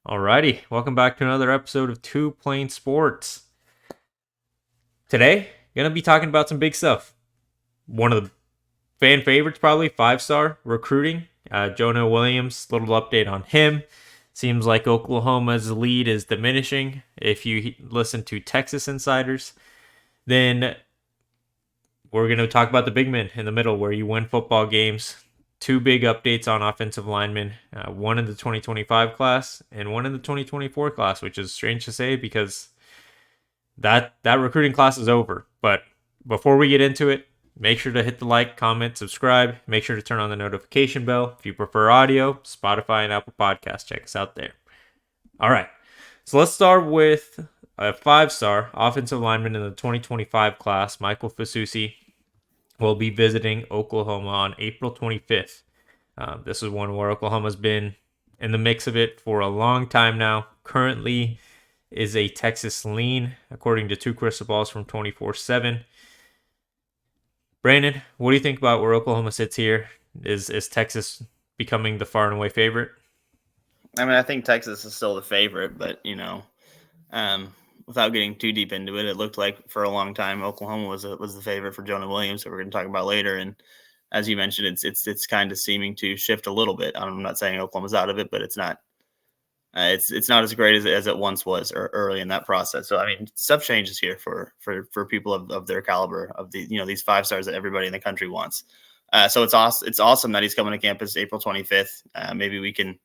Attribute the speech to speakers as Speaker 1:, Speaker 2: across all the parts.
Speaker 1: Alrighty, welcome back to another episode of Two Plain Sports. Today, gonna be talking about some big stuff. One of the fan favorites, probably 5-star recruiting. Jonah Williams, little update on him. Seems like Oklahoma's lead is diminishing. If you listen to Texas insiders, then we're gonna talk about the big men in the middle, where you win football games. Two big updates on offensive linemen, one in the 2025 class and one in the 2024 class, which is strange to say because that recruiting class is over. But before we get into it, make sure to hit the like, comment, subscribe. Make sure to turn on the notification bell. If you prefer audio, Spotify and Apple Podcasts, check us out there. All right, so let's start with a 5-star offensive lineman in the 2025 class, Michael Fasusi, will be visiting Oklahoma on April 25th. This is one where Oklahoma's been in the mix of it for a long time now. Currently is a Texas lean, according to two crystal balls from 24/7. Brandon, what do you think about where Oklahoma sits here? Is Texas becoming the far and away favorite?
Speaker 2: I think Texas is still the favorite, but without getting too deep into it, it looked like for a long time Oklahoma was the favorite for Jonah Williams, that we're going to talk about later. And as you mentioned, it's kind of seeming to shift a little bit. I'm not saying Oklahoma's out of it, but it's not not as great as it once was early in that process. So stuff changes here for people of their caliber, of these 5-stars that everybody in the country wants. So it's awesome. It's awesome that he's coming to campus April 25th. Maybe we can,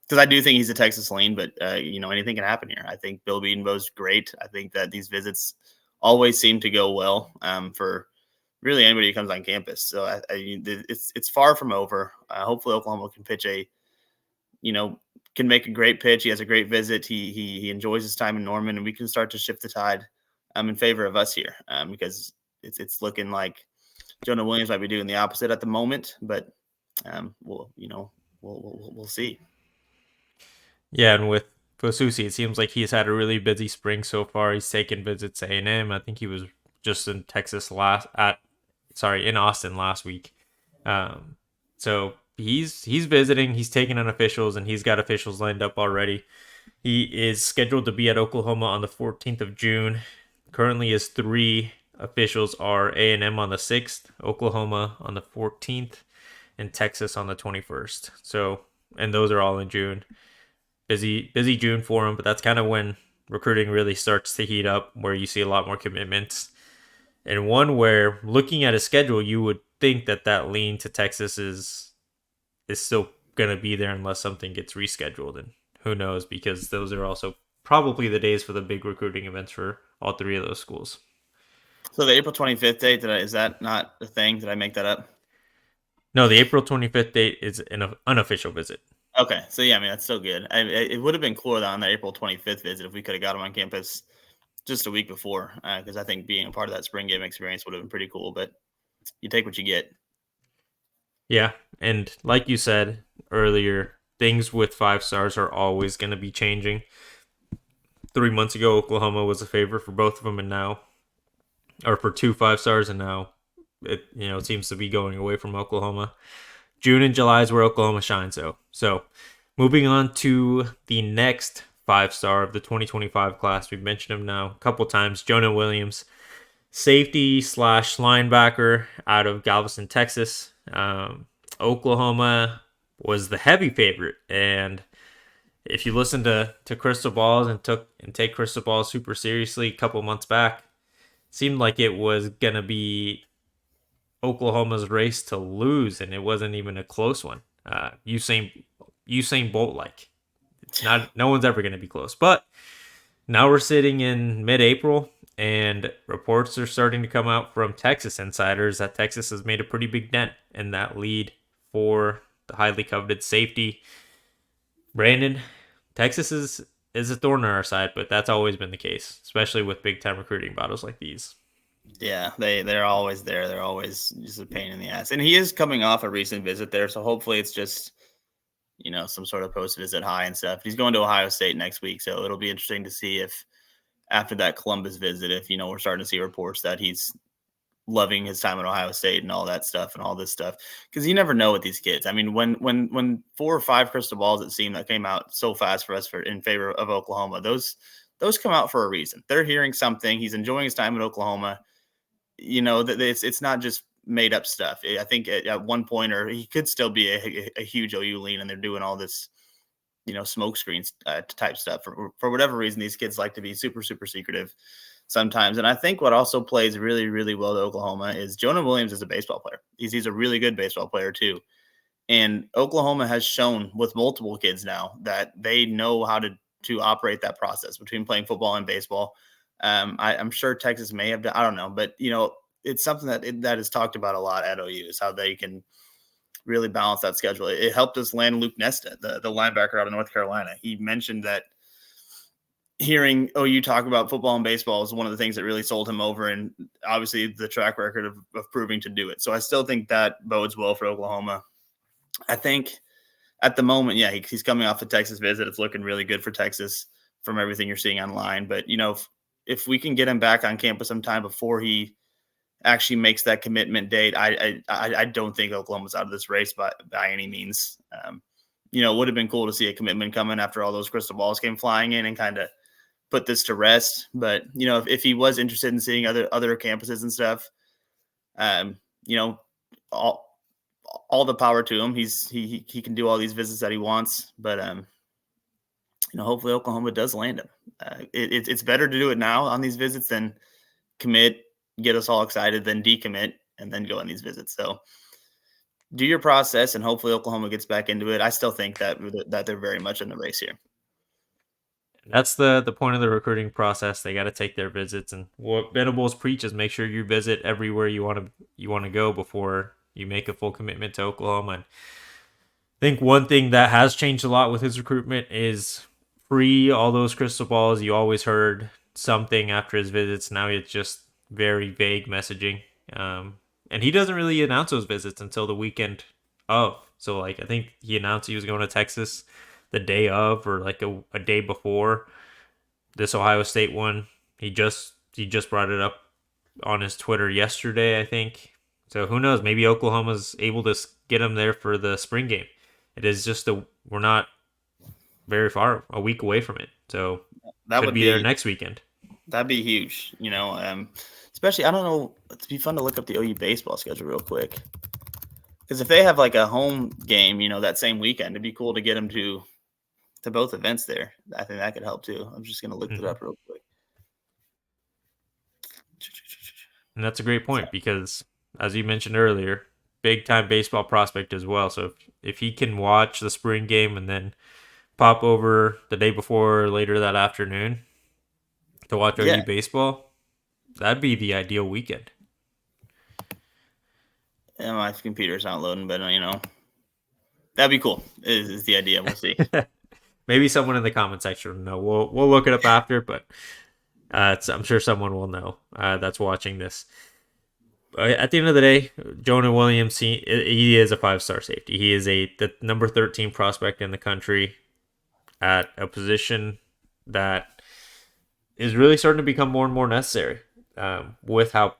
Speaker 2: because I do think he's a Texas lean, but anything can happen here. I think Bill Bedenbaugh's great. I think that these visits always seem to go well for really anybody who comes on campus. So it's far from over. Hopefully Oklahoma can pitch can make a great pitch. He has a great visit. He enjoys his time in Norman, and we can start to shift the tide in favor of us here, because it's looking like Jonah Williams might be doing the opposite at the moment, but we'll see.
Speaker 1: Yeah, and with Fasusi, it seems like he's had a really busy spring so far. He's taken visits to A&M. I think he was just in in Austin last week. So he's visiting. He's taking on officials, and he's got officials lined up already. He is scheduled to be at Oklahoma on the 14th of June. Currently, his 3 officials are A&M on the 6th, Oklahoma on the 14th, and Texas on the 21st. So, and those are all in June. Busy June for him, but that's kind of when recruiting really starts to heat up, where you see a lot more commitments. And one where, looking at his schedule, you would think that lean to Texas is still going to be there unless something gets rescheduled. And who knows, because those are also probably the days for the big recruiting events for all 3 of those schools.
Speaker 2: So the April 25th date, is that not a thing? Did I make that up?
Speaker 1: No, the April 25th date is an unofficial visit.
Speaker 2: Okay, so yeah, that's still good. It would have been cooler on the April 25th visit if we could have got him on campus just a week before, because I think being a part of that spring game experience would have been pretty cool, but you take what you get.
Speaker 1: Yeah, and like you said earlier, things with 5-stars are always going to be changing. 3 months ago, Oklahoma was a favorite for both of them, and now, or for 2 5-stars, and now it seems to be going away from Oklahoma. June and July is where Oklahoma shines, though. So, moving on to the next 5-star of the 2025 class. We've mentioned him now a couple times. Jonah Williams, safety / linebacker out of Galveston, Texas. Oklahoma was the heavy favorite, and if you listen to crystal balls and take crystal balls super seriously a couple months back, it seemed like it was gonna be Oklahoma's race to lose, and it wasn't even a close one. Usain Bolt like. It's not. No one's ever going to be close. But now we're sitting in mid-April, and reports are starting to come out from Texas insiders that Texas has made a pretty big dent in that lead for the highly coveted safety. Brandon, Texas is a thorn on our side, but that's always been the case, especially with big-time recruiting battles like these.
Speaker 2: Yeah, they're always there. They're always just a pain in the ass. And he is coming off a recent visit there, so hopefully it's just, some sort of post-visit high and stuff. He's going to Ohio State next week, so it'll be interesting to see if after that Columbus visit, if, we're starting to see reports that he's loving his time at Ohio State and all that stuff and all this stuff, because you never know with these kids. I mean, when 4 or 5 crystal balls, it seemed, that came out so fast for us for in favor of Oklahoma, those come out for a reason. They're hearing something. He's enjoying his time at Oklahoma. That it's not just made up stuff. I think at one point, or he could still be a huge OU lean, and they're doing all this, smoke screens type stuff. For whatever reason, these kids like to be super, super secretive sometimes. And I think what also plays really, really well to Oklahoma is Jonah Williams is a baseball player. He's a really good baseball player too. And Oklahoma has shown with multiple kids now that they know how to operate that process between playing football and baseball. I'm sure Texas may have done, I don't know, but it's something that is talked about a lot at OU, is how they can really balance that schedule. It helped us land Luke Nesta, the linebacker out of North Carolina. He mentioned that hearing OU talk about football and baseball is one of the things that really sold him over, and obviously the track record of proving to do it. So I still think that bodes well for Oklahoma. I think at the moment, yeah, he's coming off a Texas visit. It's looking really good for Texas from everything you're seeing online. But, if we can get him back on campus sometime before he actually makes that commitment date, I don't think Oklahoma's out of this race by any means. It would have been cool to see a commitment coming after all those crystal balls came flying in and kind of put this to rest. But, if he was interested in seeing other campuses and stuff, all the power to him. He can do all these visits that he wants, but hopefully Oklahoma does land him. It's better to do it now on these visits than commit, get us all excited, then decommit, and then go on these visits. So do your process, and hopefully Oklahoma gets back into it. I still think that they're very much in the race here.
Speaker 1: That's the point of the recruiting process. They got to take their visits, and what Venables preaches: make sure you visit everywhere you want to go before you make a full commitment to Oklahoma. And I think one thing that has changed a lot with his recruitment is all those crystal balls. You always heard something after his visits. Now it's just very vague messaging. And he doesn't really announce those visits until the weekend of. So I think he announced he was going to Texas the day of, or a day before this Ohio State one. He just brought it up on his Twitter yesterday, I think. So who knows? Maybe Oklahoma's able to get him there for the spring game. It is just we're not very far, a week away from it. So that would be there next weekend.
Speaker 2: That'd be huge. Especially, I don't know, it'd be fun to look up the OU baseball schedule real quick. Because if they have a home game, that same weekend, it'd be cool to get them to both events there. I think that could help too. I'm just going to look it up real quick.
Speaker 1: And that's a great point, because as you mentioned earlier, big time baseball prospect as well. So if he can watch the spring game and then pop over the day before or later that afternoon to watch OU baseball, that'd be the ideal weekend.
Speaker 2: Yeah, my computer's not loading, but that'd be cool. Is the idea? We'll see.
Speaker 1: Maybe someone in the comment section will know. We'll look it up after, but I'm sure someone will know that's watching this. At the end of the day, Jonah Williams, he is a 5-star safety. He is the number 13 prospect in the country at a position that is really starting to become more and more necessary with how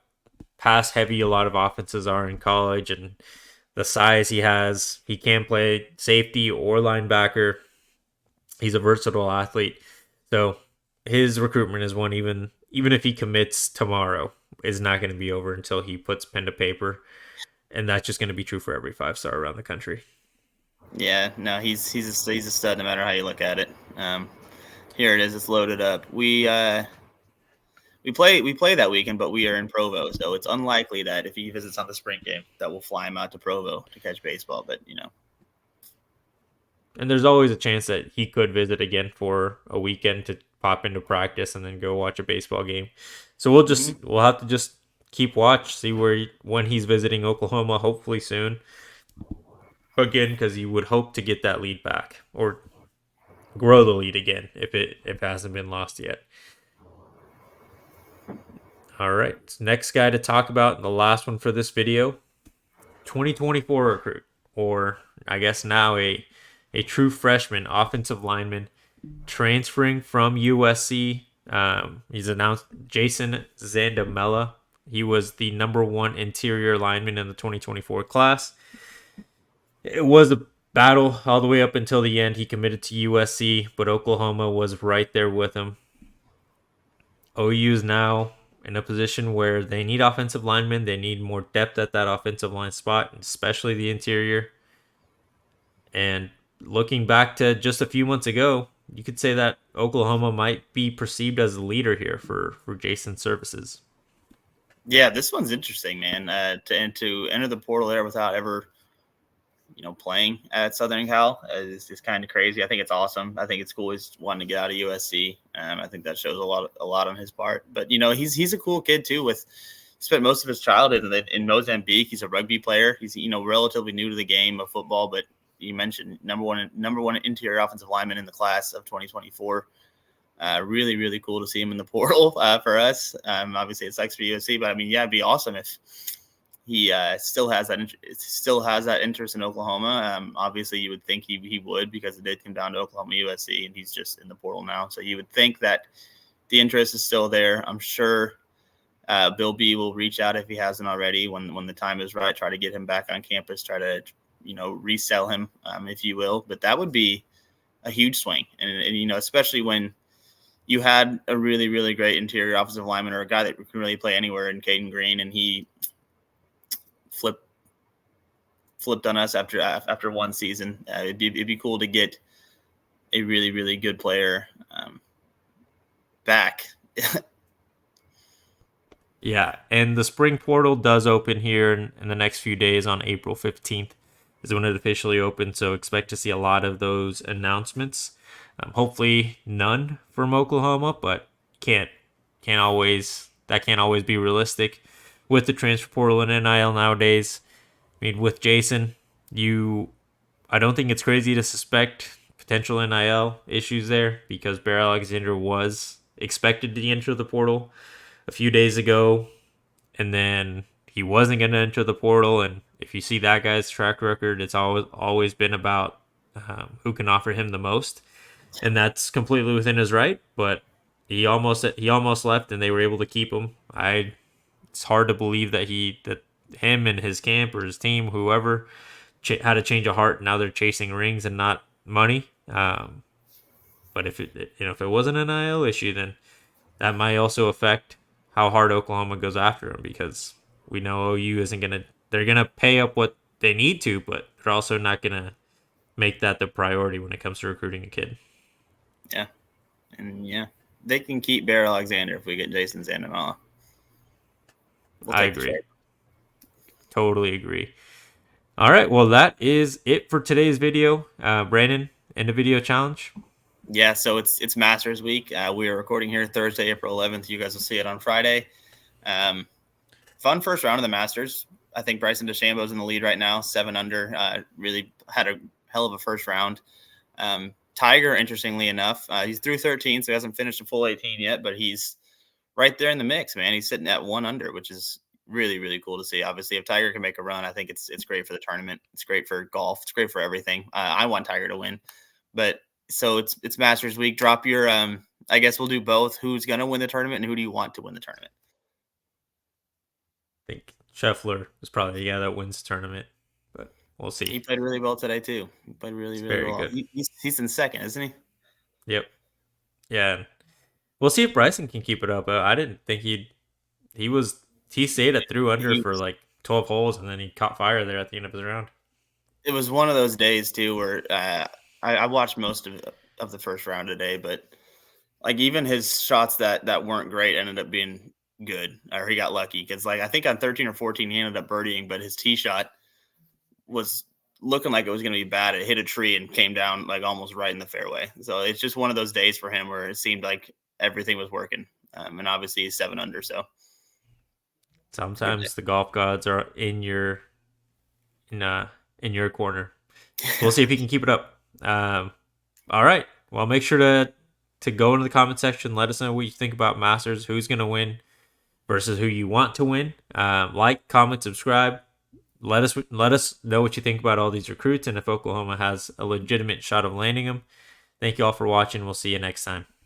Speaker 1: pass heavy a lot of offenses are in college, and the size he has. He can play safety or linebacker. He's a versatile athlete. So his recruitment is one, even if he commits tomorrow, is not going to be over until he puts pen to paper. And that's just going to be true for every 5-star around the country.
Speaker 2: Yeah, no, he's a stud no matter how you look at it. Here it is. It's loaded up. We play that weekend, but we are in Provo, so it's unlikely that if he visits on the spring game that we'll fly him out to Provo to catch baseball. But
Speaker 1: and there's always a chance that he could visit again for a weekend to pop into practice and then go watch a baseball game. So we'll have to just keep watch, see when he's visiting Oklahoma, hopefully soon. Again, because you would hope to get that lead back or grow the lead again if it hasn't been lost yet. All right, next guy to talk about, and the last one for this video, 2024 recruit, or I guess now a true freshman offensive lineman transferring from USC. He's announced Jason Zandamela, He was the number one interior lineman in the 2024 class. It was a battle all the way up until the end. He committed to USC, but Oklahoma was right there with him. OU is now in a position where they need offensive linemen. They need more depth at that offensive line spot, especially the interior. And looking back to just a few months ago, you could say that Oklahoma might be perceived as the leader here for Jason's services.
Speaker 2: Yeah, this one's interesting, man. To enter the portal there without ever, playing at Southern Cal is kind of crazy. I think it's awesome. I think it's cool. He's wanting to get out of USC. I think that shows a lot on his part. But he's a cool kid too. Spent most of his childhood in Mozambique. He's a rugby player. He's relatively new to the game of football, but you mentioned number one interior offensive lineman in the class of 2024. Really, really cool to see him in the portal for us. Obviously, it sucks for USC, but I mean, yeah, it'd be awesome if he still has that interest in Oklahoma. Obviously, you would think he would, because it did come down to Oklahoma USC, and he's just in the portal now. So you would think that the interest is still there. I'm sure Bill B will reach out if he hasn't already when the time is right. Try to get him back on campus. Try to resell him, if you will. But that would be a huge swing, and especially when you had a really, really great interior offensive lineman, or a guy that can really play anywhere in Caden Green, and he flipped on us after one season. It'd be cool to get a really, really good player back.
Speaker 1: Yeah, and the spring portal does open here in the next few days. On April 15th is when it officially opens, so expect to see a lot of those announcements. Hopefully none from Oklahoma, but can't always be realistic with the transfer portal and NIL nowadays. I mean, with Jason, I don't think it's crazy to suspect potential NIL issues there, because Bear Alexander was expected to enter the portal a few days ago, and then he wasn't going to enter the portal. And if you see that guy's track record, it's always been about who can offer him the most. And that's completely within his right, but he almost left, and they were able to keep him. It's hard to believe that him and his camp or his team, whoever, had a change of heart. Now they're chasing rings and not money. But if it wasn't an NIL issue, then that might also affect how hard Oklahoma goes after him, because we know OU isn't gonna. They're gonna pay up what they need to, but they're also not gonna make that the priority when it comes to recruiting a kid.
Speaker 2: Yeah. And they can keep Bear Alexander if we get Jason Zandamela.
Speaker 1: I agree. Totally agree. All right. Well, that is it for today's video. Brandon, end of video challenge.
Speaker 2: Yeah. So it's Masters week. We are recording here Thursday, April 11th. You guys will see it on Friday. Fun first round of the Masters. I think Bryson DeChambeau's in the lead right now, 7 under. Really had a hell of a first round. Tiger, interestingly enough, he's through 13, so he hasn't finished a full 18 yet, but he's right there in the mix, man. He's sitting at 1 under, which is really, really cool to see. Obviously, if Tiger can make a run, I think it's great for the tournament. It's great for golf. It's great for everything. I want Tiger to win. But so it's Masters week. Drop your I guess we'll do both. Who's going to win the tournament, and who do you want to win the tournament?
Speaker 1: I think Scheffler is probably the guy that wins the tournament, but we'll see.
Speaker 2: He played really well today too. He played really, really well.
Speaker 1: Good.
Speaker 2: He's in second, isn't he?
Speaker 1: Yep. Yeah. We'll see if Bryson can keep it up. I didn't think he stayed at through under for like 12 holes, and then he caught fire there at the end of his round.
Speaker 2: It was one of those days too where I watched most of the first round today, but like even his shots that weren't great ended up being good, or he got lucky, because like I think on 13 or 14 he ended up birdieing, but his tee shot was looking like it was going to be bad. It hit a tree and came down like almost right in the fairway. So it's just one of those days for him where it seemed like everything was working. And obviously he's 7 under. So
Speaker 1: sometimes the golf gods are in your corner. We'll see if he can keep it up. All right. Well, make sure to go into the comment section. Let us know what you think about Masters. Who's going to win versus who you want to win. Like, comment, subscribe. Let us know what you think about all these recruits, and if Oklahoma has a legitimate shot of landing them. Thank you all for watching. We'll see you next time.